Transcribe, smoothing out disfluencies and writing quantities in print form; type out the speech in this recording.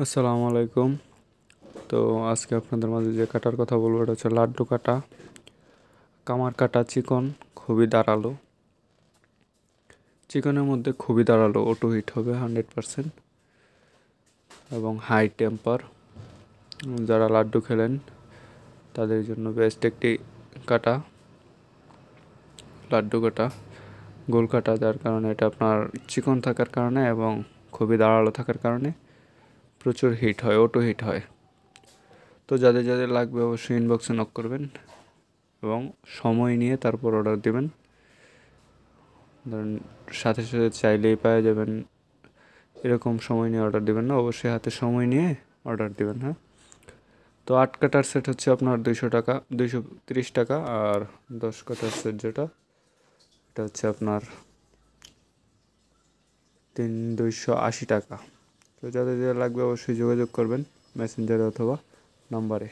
আসসালামু আলাইকুম। তো আজকে আপনাদের মাঝে যে কাটার কথা বলবো এটা হচ্ছে লাড্ডু কাটা। কামার কাটা চিকন, খুবই ধারালো। চিকনের মধ্যে খুবই ধারালো, অটো হিট হবে 100% এবং হাই টেম্পার। যারা লাড্ডু খেলেন তাদের জন্য বেস্ট একটি কাটা, লাড্ডু কাটা, গোল কাটা। যার কারণে এটা আপনার চিকন থাকার কারণে এবং খুবই ধারালো থাকার কারণে প্রচুর হিট হয়, অটো হিট হয়। তো যাদের যাদের লাগবে অবশ্যই ইনবক্সে নক করবেন এবং সময় নিয়ে তারপর অর্ডার দিবেন। ধরেন সাথে সাথে চাইলেই পাওয়া যাবেন, এরকম সময় নিয়ে অর্ডার দিবেন না, অবশ্যই হাতে সময় নিয়ে অর্ডার দিবেন। হ্যাঁ, তো 8 কাটার সেট হচ্ছে আপনার 200 টাকা, 230 টাকা। আর 10 কাটার সেট যেটা, এটা হচ্ছে আপনার 280 টাকা। তো যাদের লাগবে অবশ্যই যোগাযোগ করবেন মেসেঞ্জারে অথবা নাম্বারে।